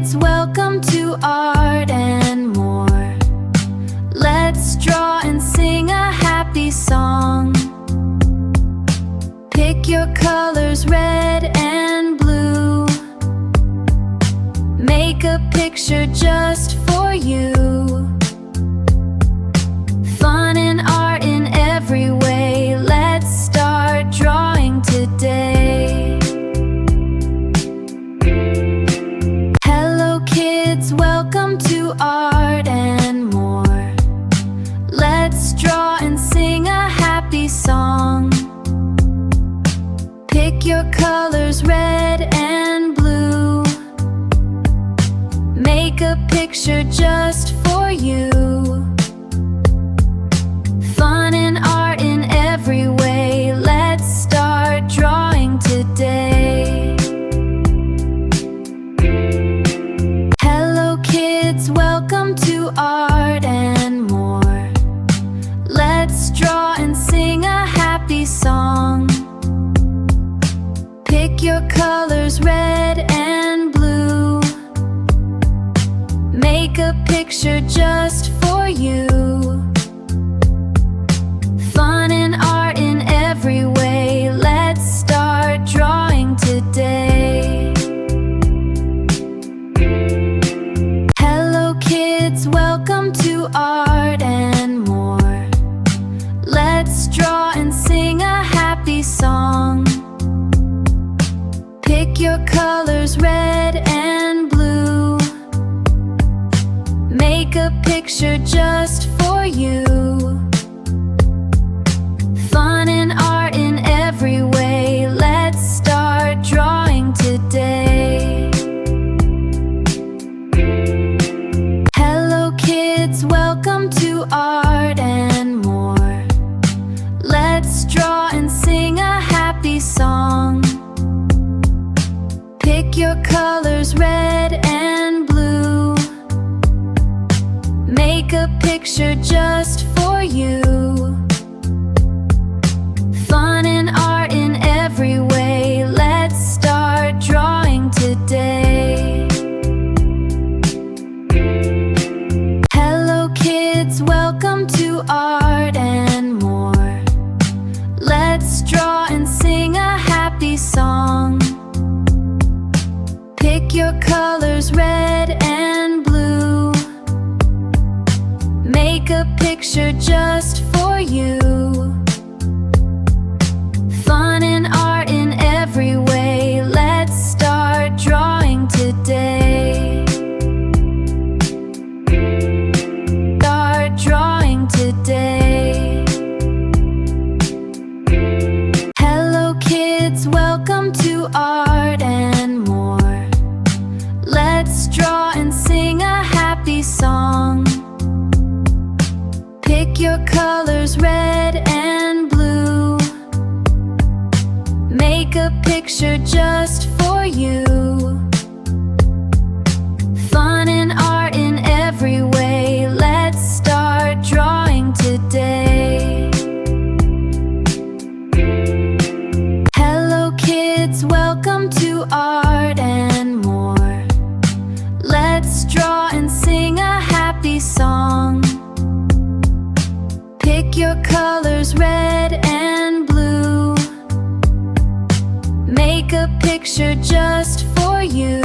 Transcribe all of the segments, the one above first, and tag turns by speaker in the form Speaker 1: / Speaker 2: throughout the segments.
Speaker 1: kids, welcome to Art and More. Let's draw and sing a happy song. Pick your colors, red and blue. Make a picture just for you. Fun and art in every way. Let's start drawing today. Hello kids, welcome to Art and More. Let's draw and sing a happy song. Pick your colors, red and blue. Make a picture just for you. Fun and art in every way. Let's start drawing today. Hello kids, welcome to Art and More. Let's draw and sing a happy song. Pick your colors, red and blue. Make a picture just for you. Fun and art in every way. Let's start drawing today. Hello kids, welcome to Art and More. Let's draw and sing a happy song. Pick your colors, red and blue. Make a picture just for you. Fun and art in every way. Let's start drawing today. Hello kids, welcome to Art and More. Let's draw and sing a happy song. Pick your colors, red and blue. Make a picture just for you. Fun and art in every way. Let's start drawing today. Hello kids, welcome to Art and More. Let's draw and sing a happy song. Pick your colors, red and blue. Make a picture just for you. Fun and art in every way. Let's start drawing today. Start drawing today. Hello kids, welcome to Art and More. Let's draw and sing a happy song. Pick your colors, red and blue. Make a picture just for you. Fun and art in every way. Let's start drawing today. Hello kids, welcome to Art and More. Let's draw and sing a happy song. Pick your colors, red and blue. Make a picture just for you.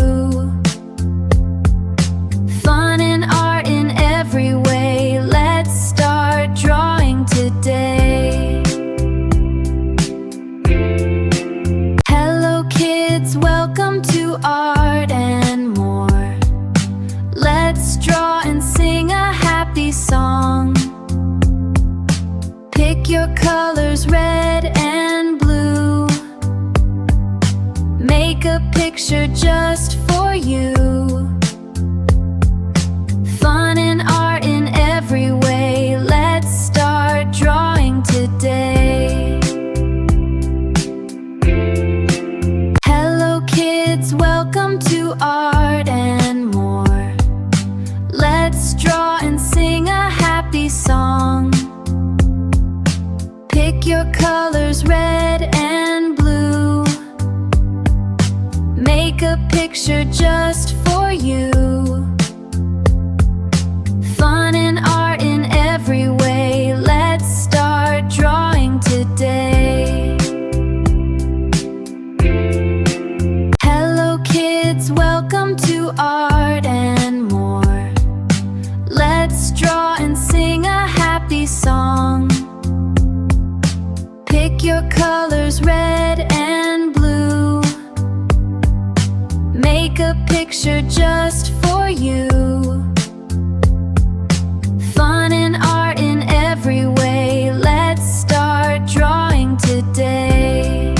Speaker 1: Fun and art in every way. Let's start drawing today. Hello kids, welcome to Art and More. Let's draw and sing a happy song. Pick your colors, red and blue. Make a picture just for you. Fun and art in every way. Let's start drawing today. Hello kids, welcome to Art and More. Let's draw and sing a happy song. Pick your colors, red and blue. Make a picture picture just for you. Fun and art in every way. Let's start drawing today. Hello kids, welcome to Art and More. Let's draw and sing a happy song. Pick your colors, red and blue. Make a picture just for you. Fun and art in every way. Let's start drawing today.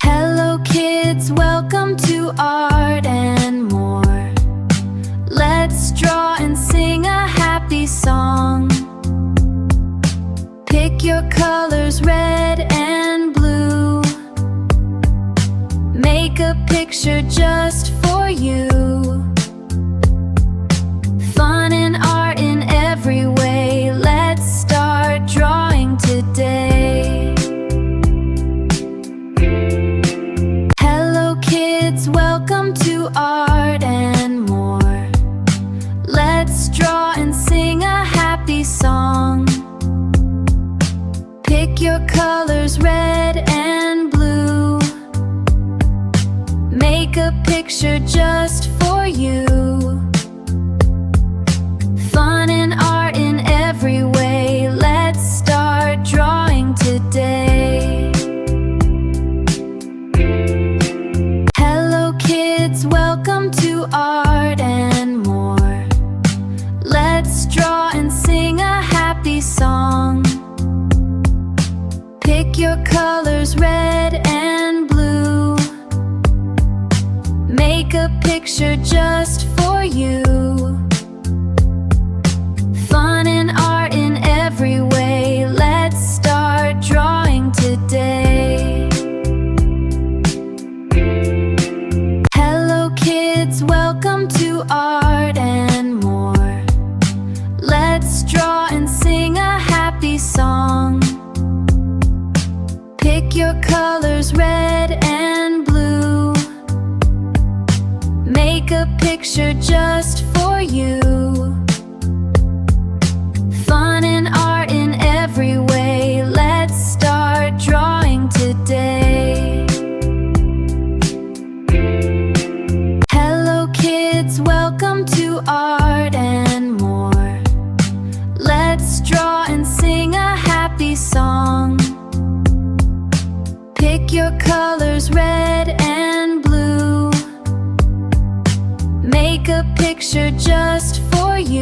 Speaker 1: Hello kids, welcome to Art and More. Let's draw and sing a happy song. Pick your colors, red and blue. Make a picture just for you. Fun and art in every way. Let's start drawing today. Hello kids, welcome to Art and More. Let's draw and sing a happy song. Pick your colors, red and blue. Make a picture just for you. Fun and art in every way. Let's start drawing today. Hello kids, welcome to Art and More. Let's draw and sing a happy song. Pick your colors, red and blue. Make a picture just for you. Fun and art in every way. Let's start drawing today. Hello kids, welcome to Art and More. Let's draw and sing a happy song. Pick your colors, red and blue. Make a picture just for you. Fun and art in every way. Let's start drawing today. Hello kids, welcome to Art and More. Let's draw and sing a happy song. Pick your colors, red and blue. Make a picture just for you.